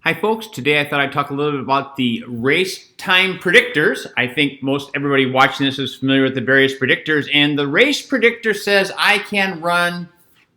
Hi folks, today I thought I'd talk a little bit about the race time predictors. I think most everybody watching this is familiar with the various predictors, and the race predictor says I can run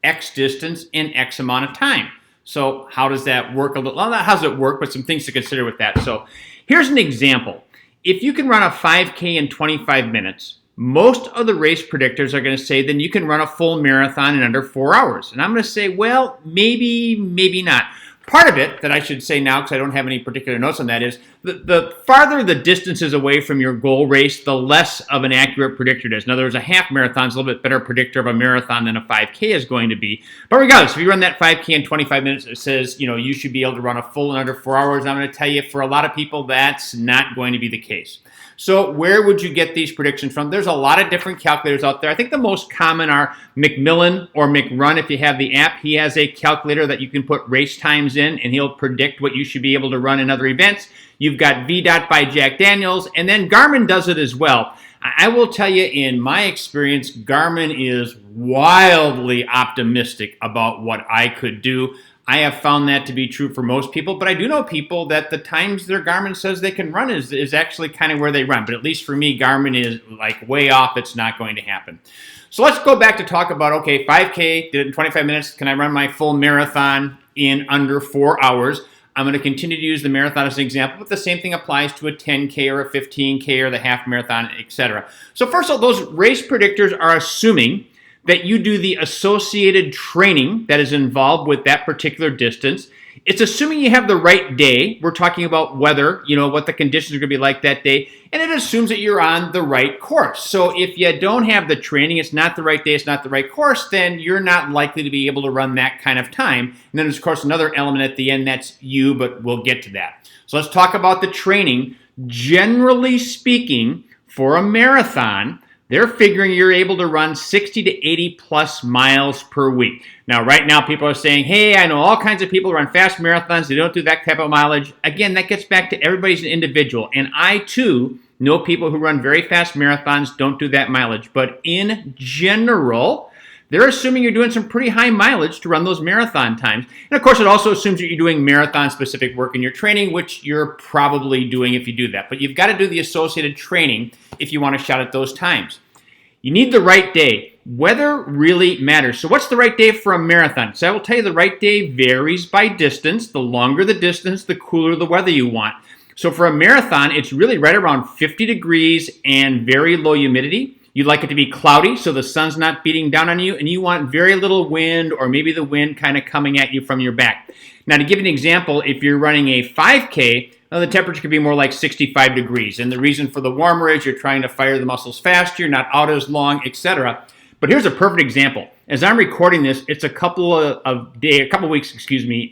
X distance in X amount of time. So how does that work? Well, not how does it work, but some things to consider with that. So here's an example. If you can run a 5K in 25 minutes, most of the race predictors are going to say then you can run a full marathon in under 4 hours. And I'm going to say, well, maybe not. Part of it that I should say now, because I don't have any particular notes on that, is the farther the distance is away from your goal race, the less of an accurate predictor it is. In other words, a half marathon is a little bit better predictor of a marathon than a 5K is going to be. But regardless, if you run that 5K in 25 minutes, it says you should be able to run a full in under 4 hours. And I'm going to tell you, for a lot of people, that's not going to be the case. So where would you get these predictions from? There's a lot of different calculators out there. I think the most common are Macmillan or McRun. If you have the app, he has a calculator that you can put race times in, and he'll predict what you should be able to run in other events. You've got VDOT by Jack Daniels, and then Garmin does it as well. I will tell you, in my experience, Garmin is wildly optimistic about what I could do. I have found that to be true for most people, but I do know people that the times their Garmin says they can run is actually kind of where they run. But at least for me, Garmin is like way off. It's not going to happen. So let's go back to talk about, okay, 5K, did it in 25 minutes. Can I run my full marathon in under 4 hours? I'm going to continue to use the marathon as an example, but the same thing applies to a 10K or a 15K or the half marathon, etc. So first of all, those race predictors are assuming that you do the associated training that is involved with that particular distance. It's assuming you have the right day. We're talking about weather, what the conditions are going to be like that day. And it assumes that you're on the right course. So if you don't have the training, it's not the right day, it's not the right course, then you're not likely to be able to run that kind of time. And then there's, of course, another element at the end, that's you, but we'll get to that. So let's talk about the training. Generally speaking, for a marathon, they're figuring you're able to run 60 to 80 plus miles per week. Now, right now, people are saying, hey, I know all kinds of people who run fast marathons. They don't do that type of mileage. Again, that gets back to everybody's an individual. And I, too, know people who run very fast marathons, don't do that mileage. But in general, they're assuming you're doing some pretty high mileage to run those marathon times. And of course, it also assumes that you're doing marathon-specific work in your training, which you're probably doing if you do that. But you've got to do the associated training if you want a shot at those times. You need the right day. Weather really matters. So what's the right day for a marathon? So I will tell you the right day varies by distance. The longer the distance, the cooler the weather you want. So for a marathon, it's really right around 50 degrees and very low humidity. You'd like it to be cloudy so the sun's not beating down on you, and you want very little wind, or maybe the wind kind of coming at you from your back. Now, to give you an example, if you're running a 5K, the temperature could be more like 65 degrees. And the reason for the warmer is you're trying to fire the muscles faster, you're not out as long, etc. But here's a perfect example. As I'm recording this, it's a couple weeks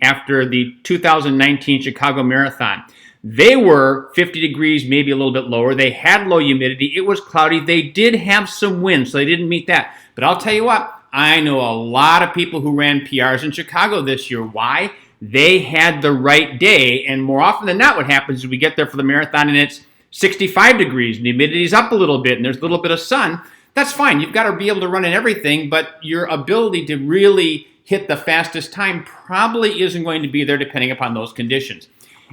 after the 2019 Chicago Marathon. They were 50 degrees, maybe a little bit lower. They had low humidity. It was cloudy. They did have some wind, so they didn't meet that. But I'll tell you what, I know a lot of people who ran PRs in Chicago this year. Why? They had the right day, and more often than not, what happens is we get there for the marathon and it's 65 degrees, and the humidity's up a little bit, and there's a little bit of sun. That's fine. You've got to be able to run in everything, but your ability to really hit the fastest time probably isn't going to be there depending upon those conditions.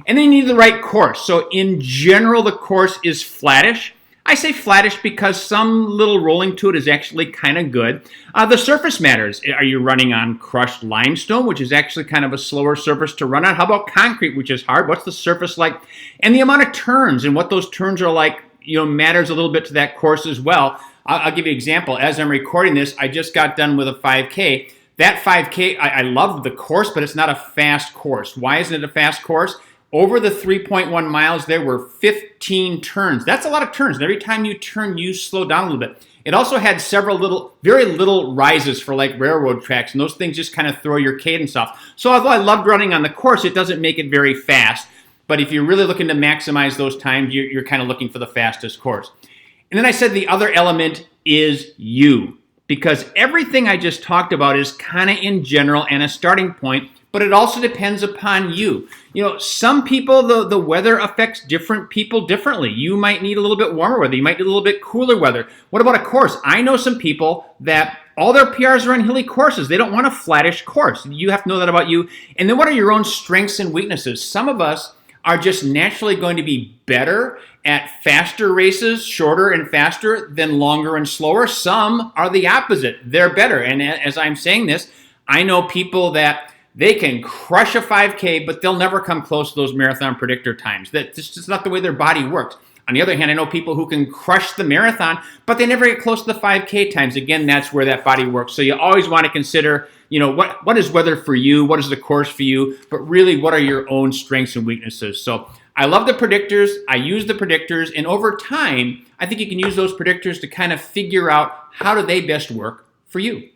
And then you need the right course. So in general, the course is flattish. I say flattish because some little rolling to it is actually kind of good. The surface matters. Are you running on crushed limestone, which is actually kind of a slower surface to run on? How about concrete, which is hard? What's the surface like? And the amount of turns and what those turns are like, matters a little bit to that course as well. I'll give you an example. As I'm recording this, I just got done with a 5K. That 5K, I love the course, but it's not a fast course. Why isn't it a fast course? Over the 3.1 miles, there were 15 turns. That's a lot of turns. And every time you turn, you slow down a little bit. It also had very little rises for like railroad tracks, and those things just kind of throw your cadence off. So although I loved running on the course, it doesn't make it very fast. But if you're really looking to maximize those times, you're kind of looking for the fastest course. And then I said the other element is you. because everything I just talked about is kind of in general and a starting point, but it also depends upon you. You know, some people, the weather affects different people differently. You might need a little bit warmer weather. You might need a little bit cooler weather. What about a course? I know some people that all their PRs are on hilly courses. They don't want a flattish course. You have to know that about you. And then what are your own strengths and weaknesses? Some of us are just naturally going to be better at faster races, shorter and faster, than longer and slower. Some are the opposite. They're better. And as I'm saying this, I know people that they can crush a 5K, but they'll never come close to those marathon predictor times. That's just not the way their body works. On the other hand, I know people who can crush the marathon, but they never get close to the 5K times. Again, that's where that body works. So you always want to consider, you know, what is weather for you? What is the course for you? But really, what are your own strengths and weaknesses? So I love the predictors. I use the predictors. And over time, I think you can use those predictors to kind of figure out how do they best work for you.